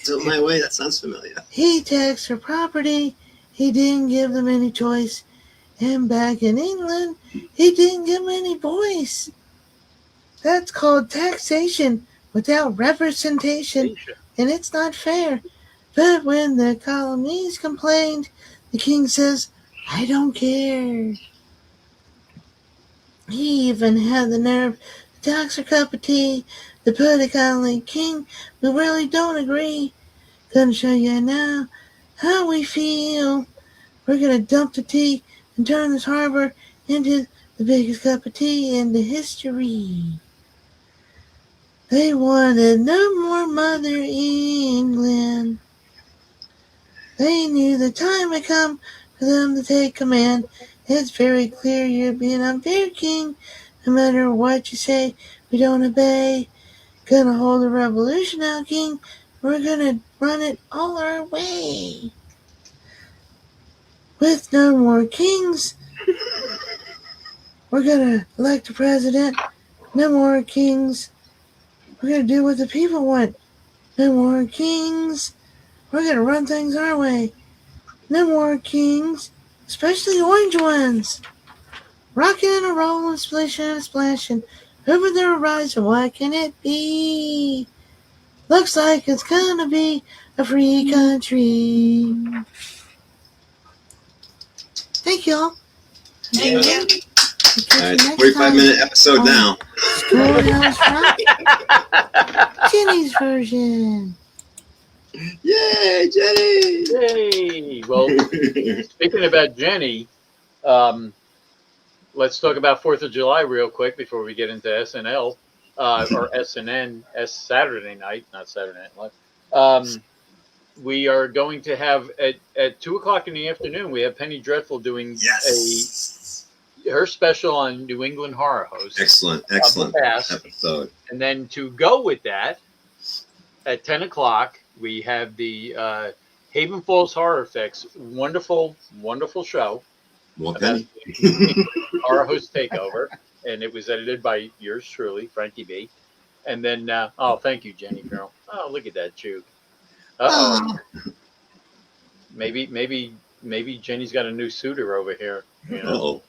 Do it my way. That sounds familiar. He taxed their property. He didn't give them any choice. And back in England, he didn't give them any voice. That's called taxation without representation, and it's not fair. But when the colonies complained, the king says, I don't care. He even had the nerve to tax a cup of tea, to put a colony king. We really don't agree. Gonna show you now how we feel. We're gonna dump the tea and turn this harbor into the biggest cup of tea in the history. They wanted no more Mother England. They knew the time had come for them to take command. It's very clear you're being unfair, King. No matter what you say, we don't obey. Gonna hold a revolution now, King. We're gonna run it all our way. With no more kings, we're gonna elect a president. No more kings. We're gonna do what the people want. No more kings. We're gonna run things our way. No more kings, especially orange ones. Rocking and a rolling, splishing and splashing over the horizon. What can it be? Looks like it's gonna be a free country. Thank you all. All right, 45-minute episode now. Schoolhouse Rock, Jenny's version. Yay, Jenny! Yay! Well, speaking about Jenny, let's talk about 4th of July real quick before we get into SNL or SNN, Saturday night, not Saturday Night Live. We are going to have at 2:00 in the afternoon. We have Penny Dreadful doing her special on New England horror hosts. Excellent episode. And then to go with that, at 10:00 we have the Haven Falls Horror Effects wonderful show. Well, about Penny. horror host takeover, and it was edited by yours truly, Frankie B. And then thank you, Jenny girl. Oh, look at that Juke. Maybe Jenny's got a new suitor over here. You know?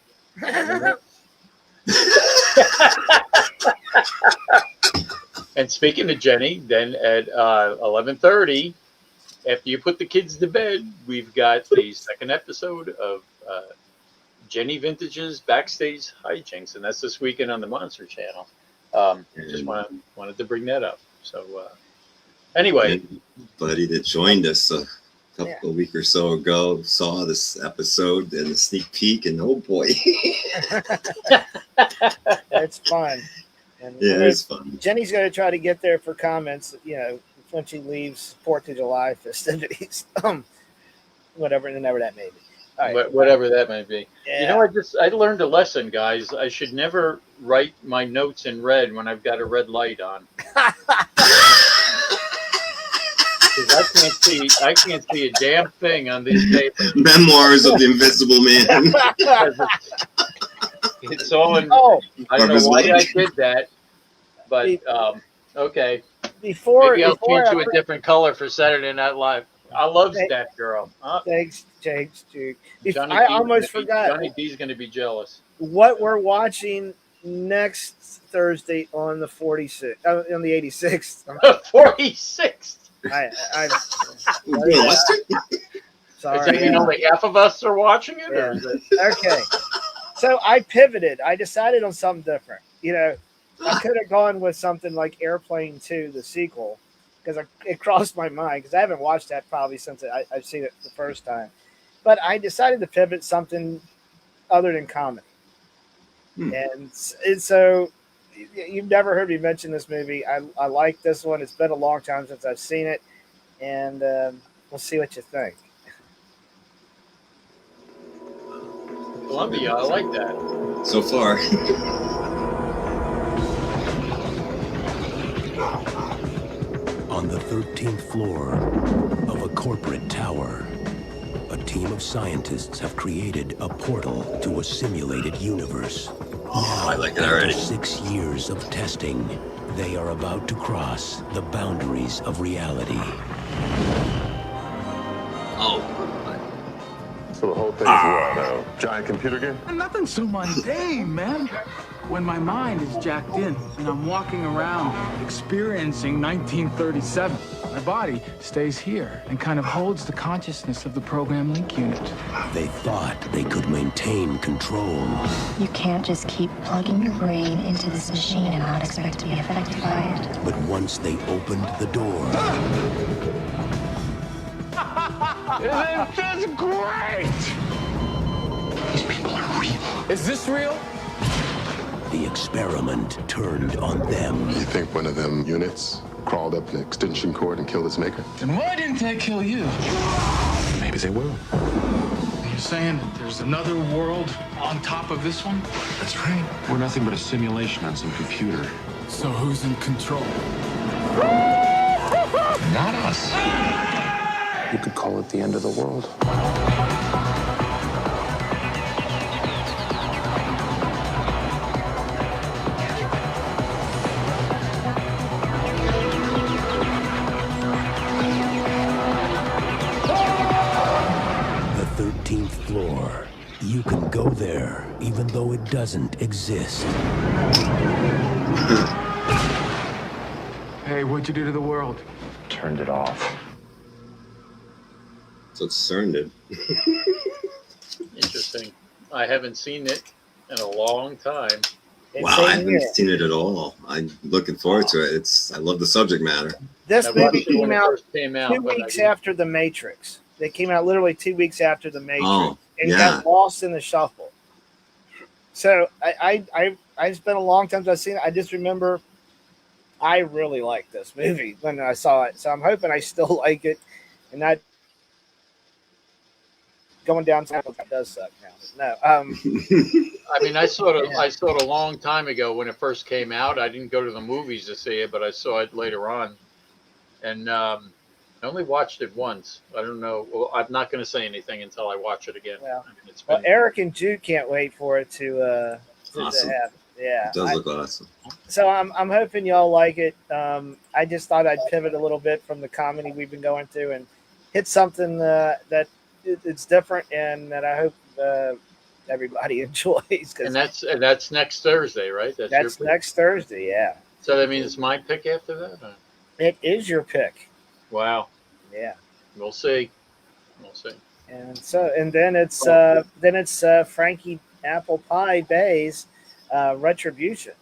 And speaking of Jenny, then at 11:30, after you put the kids to bed, we've got the second episode of Jenny Vintage's Backstage Hijinks, and that's this weekend on the Monster Channel. Just wanted to bring that up. So anyway, buddy that joined us a couple of weeks or so ago saw this episode and a sneak peek, and oh boy, it's fun. And it's fun. Jenny's going to try to get there for comments, when she leaves 4th of July festivities, whenever that may be. All right. Whatever that may be. Yeah. I learned a lesson, guys. I should never write my notes in red when I've got a red light on. Because I can't see a damn thing on these papers. Memoirs of the Invisible Man. It's all in. I don't know why I did that, but okay. Maybe I'll change to a different color for Saturday Night Live. I love that girl. Thanks, Juke. I almost forgot. Johnny D's going to be jealous. What we're watching next Thursday on the 46th, on the 86th. 46th. Sorry. Is that only half of us are watching it? Yeah. Or is it? Okay. So I pivoted. I decided on something different. I could have gone with something like Airplane 2, the sequel, because it crossed my mind, because I haven't watched that probably since I've seen it the first time. But I decided to pivot something other than comedy. And so you've never heard me mention this movie. I like this one. It's been a long time since I've seen it, and we'll see what you think. Columbia, I like that. So far. On the 13th floor of a corporate tower, a team of scientists have created a portal to a simulated universe. I like it already. After 6 years of testing, they are about to cross the boundaries of reality. So the whole thing's what, a giant computer game? Nothing so mundane, man. When my mind is jacked in and I'm walking around experiencing 1937, my body stays here and kind of holds the consciousness of the program link unit. They thought they could maintain control. You can't just keep plugging your brain into this machine and not expect to be affected by it. But once they opened the door... Isn't this great? These people are real. Is this real? The experiment turned on them. You think one of them units crawled up an extension cord and killed its maker? Then why didn't they kill you? Maybe they will. You're saying that there's another world on top of this one? That's right. We're nothing but a simulation on some computer. So who's in control? Not us. You could call it the end of the world. The 13th floor. You can go there, even though it doesn't exist. Hey, what'd you do to the world? Turned it off. So it's CERN did. Interesting. I haven't seen it in a long time. Wow, I haven't seen it at all. I'm looking forward to it. I love the subject matter. This movie came out 2 weeks after The Matrix. They came out literally 2 weeks after The Matrix, and got lost in the shuffle. So it's been a long time since I've seen it. I just remember I really liked this movie when I saw it, so I'm hoping I still like it, and not going down to that does suck now. No, I mean, I saw it a long time ago when it first came out. I didn't go to the movies to see it, but I saw it later on, and I only watched it once. I don't know. Well, I'm not going to say anything until I watch it again. Well, I mean, it's well, been, Eric and Juke can't wait for it to Awesome. happen. Yeah, It does look awesome. so I'm hoping y'all like it. I just thought I'd pivot a little bit from the comedy we've been going to and hit something that it's different and that I hope everybody enjoys. and that's next Thursday, right? That's your pick? next Thursday. Yeah, So that means it's my pick after that. Or? it is your pick. Wow. Yeah, We'll see. We'll see. and then it's Frankie Apple Pie Bay's Retribution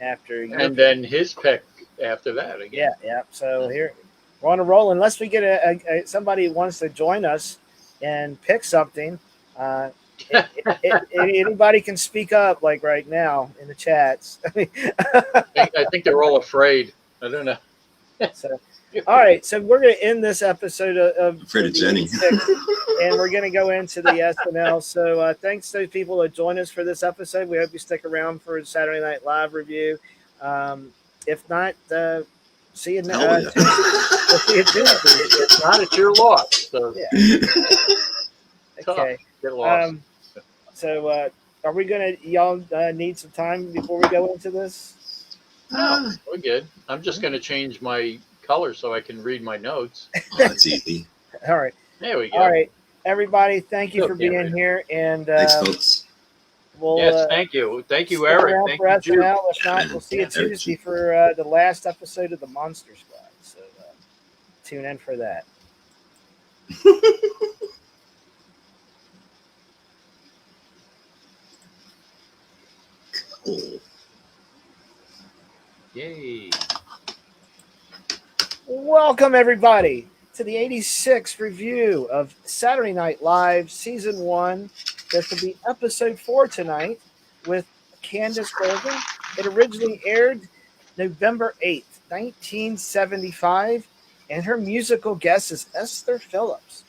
after your And then his pick after that again. Yeah. So here we're on a roll. Unless we get somebody who wants to join us and pick something, anybody can speak up like right now in the chats. I think they're all afraid. I don't know. So, all right, so we're going to end this episode of Afraid of Jenny. and we're going to go into the SNL. So thanks to those people that joined us for this episode. We hope you stick around for the Saturday Night Live review. If not, see you next. Hell yeah. We'll see you Tuesday. It's not, it's your loss. So Yeah. Okay. get lost. So are we going to, y'all need some time before we go into this? No, we're good. I'm just going to change my color so I can read my notes. Oh, that's easy. All right. There we go. All right. Everybody, thank you for Okay, being right. here. And Thanks, folks. we'll Yes, thank you. Thank you, stick Eric. around Thank for you, Juke. SNL. If not, we'll see you Yeah, Eric. Tuesday for the last episode of the Monster Squad. So tune in for that. Oh. Yay. Welcome, everybody, to the 86th review of Saturday Night Live Season 1. This will be Episode 4 tonight with Candace Bergen. It originally aired November 8th, 1975, and her musical guest is Esther Phillips.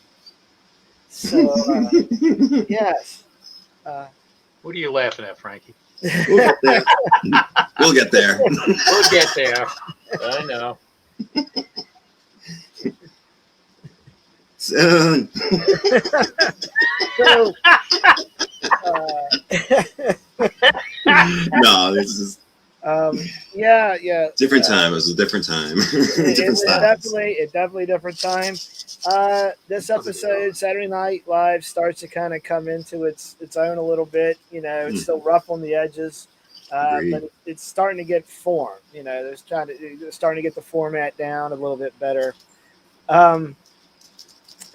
So, yes. What are you laughing at, Frankie? We'll get there. We'll get there. We'll get there. I know. Soon. So, No, this is yeah. different time. It was a different time. It Different was styles. definitely a different time. This episode, Saturday Night Live, starts to kind of come into its own a little bit. You know, it's still rough on the edges, Agreed. but it's starting to get form. You know, they're starting to get the format down a little bit better.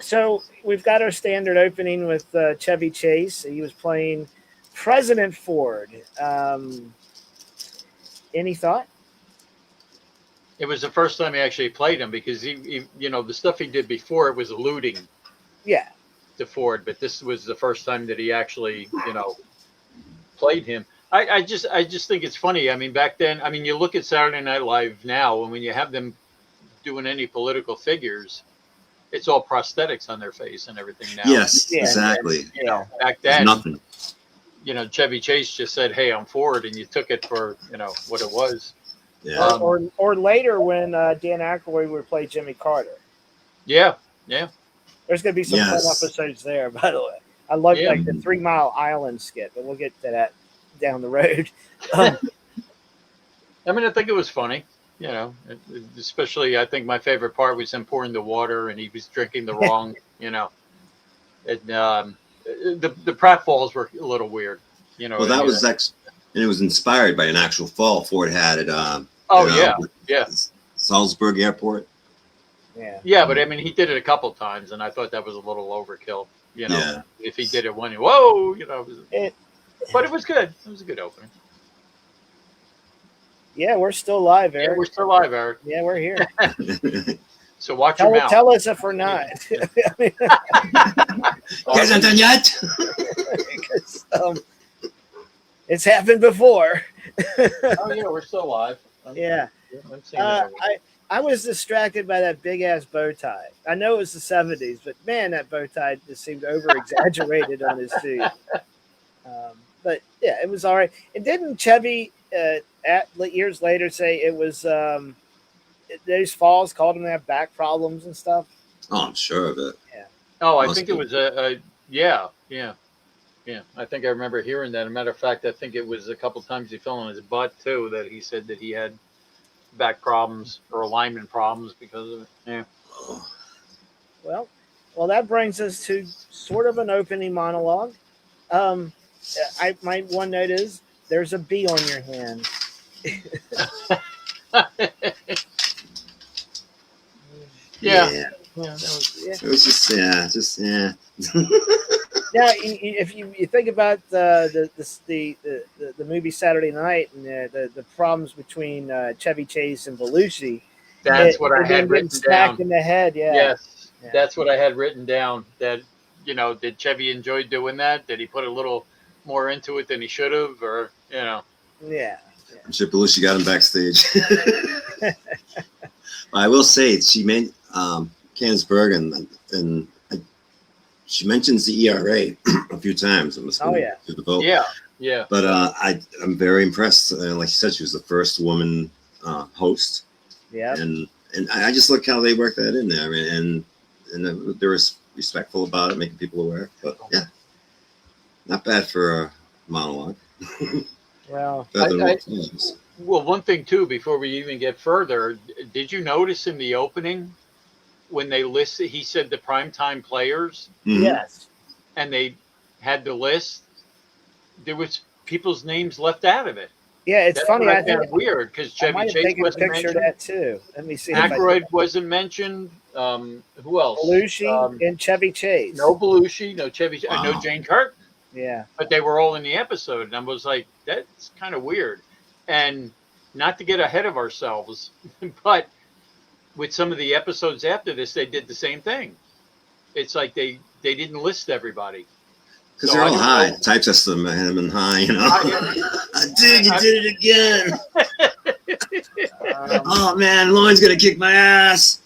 So we've got our standard opening with Chevy Chase. He was playing President Ford. Any thought? It was the first time he actually played him because he you know, the stuff he did before it was alluding Yeah. to Ford, but this was the first time that he actually, you know, played him. I just think it's funny. I mean, back then, I mean, you look at Saturday Night Live now, and when you have them doing any political figures, it's all prosthetics on their face and everything now. Yes, Yeah. exactly. You know, back There's then, nothing. you know, Chevy Chase just said, "Hey, I'm Ford," and you took it for, you know, what it was. Yeah. Or later when Dan Aykroyd would play Jimmy Carter. Yeah. There's going to be some fun Yes. episodes there, by the way. I love Yeah. like the 3 Mile Island skit, but we'll get to that down the road. I mean, I think it was funny, you know, especially I think my favorite part was him pouring the water and he was drinking the wrong, you know, and the pratfalls were a little weird, you know. Well, that was and it was inspired by an actual fall Ford had at yeah. Salzburg Airport. Yeah. But I mean, he did it a couple times, and I thought that was a little overkill, you know. Yeah. If he did it one, whoa, you know. But it was good. It was a good opening. Yeah, we're still live, Eric. Yeah, we're still live, Eric. Yeah, we're here. So watch your mouth. Tell us if we're not. Hasn't done yet. Because, it's happened before. Oh yeah, we're still live. Yeah. I've seen that already. I was distracted by that big ass bow tie. I know it was the 70s, but man, that bow tie just seemed over exaggerated on his suit. But yeah, it was all right. And didn't Chevy years later say it was those falls called him to have back problems and stuff? Oh, I'm sure of it. Yeah. Oh, I Must think it be. was yeah. I think I remember hearing that. As a matter of fact, I think it was a couple times he fell on his butt too. That he said that he had back problems or alignment problems because of it. Yeah. Well, that brings us to sort of an opening monologue. My one note is there's a bee on your hand. Yeah. It was just Now, if you think about the movie Saturday Night and the problems between Chevy Chase and Belushi, That's what I had written smacked down. in the head. Yeah. Yes, Yeah. that's what I had written down. That did Chevy enjoy doing that? Did he put a little more into it than he should have, or Yeah. I'm sure Belushi got him backstage. I will say she made Candice Bergen, and she mentions the ERA a few times. Oh yeah. To the vote. Yeah. But I'm very impressed. Like you said, she was the first woman host. Yeah. And I just look how they work that in there, and they're respectful about it, making people aware. But yeah, not bad for a monologue. Well, well, one thing too, before we even get further, did you notice in the opening when they listed, he said the primetime players, yes, and they had the list. There was people's names left out of it. Yeah, it's funny. I think it's weird because I Chevy might have Chase taken a wasn't picture of mentioned. that too. Let me see. Aykroyd wasn't mentioned. Who else? Belushi and Chevy Chase. No Belushi, no Chevy. Wow. No Jane Curtin. Yeah. But they were all in the episode, and I was like, that's kind of weird. And not to get ahead of ourselves, but with some of the episodes after this, they did the same thing. It's like they didn't list everybody. Because So they're I all don't high. know. Types them and high, Dude, you did it again. Oh man, Lauren's gonna kick my ass.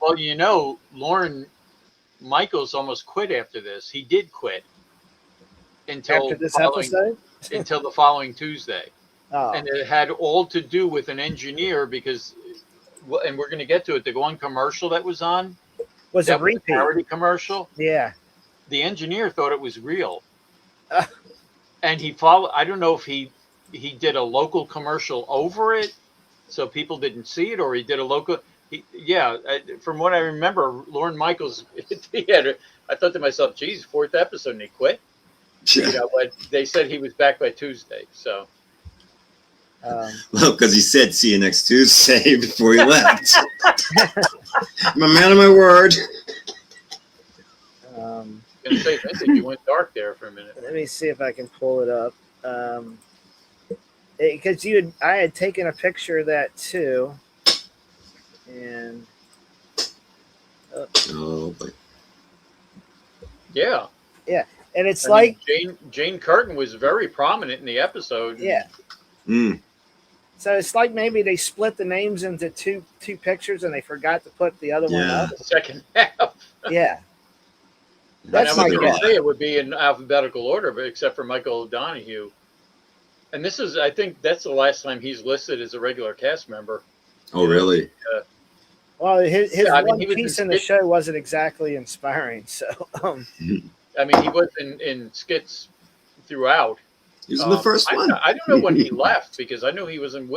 Well, Lorne Michaels almost quit after this. He did quit until After this episode? until the following Tuesday. Oh. And it had all to do with an engineer because, and we're going to get to it, the one commercial that was on. Was that a repeat. parody commercial. Yeah. The engineer thought it was real. And he followed, I don't know if he did a local commercial over it so people didn't see it, or he did a local. From what I remember, Lorne Michaels, I thought to myself, geez, 4th episode and he quit. Yeah. But they said he was back by Tuesday. So. Well, because he said, see you next Tuesday before he left. I'm a man of my word. I'm going to say, Vincent, you went dark there for a minute. Let me see if I can pull it up. Because I had taken a picture of that too. And Oh, boy. Yeah. and it's I mean, Jane Curtin was very prominent in the episode. Yeah. Mm. So it's like maybe they split the names into two pictures and they forgot to put the other one up. The second half. Yeah. That's That's my guess. It would be in alphabetical order, but except for Michael O'Donoghue. And this is, I think, that's the last time he's listed as a regular cast member. Oh, really? Well, his Yeah, I mean, one he was piece in in the skit- show wasn't exactly inspiring. So, I mean, he was in skits throughout. He was in the first one. I don't know when he left because I knew he was in with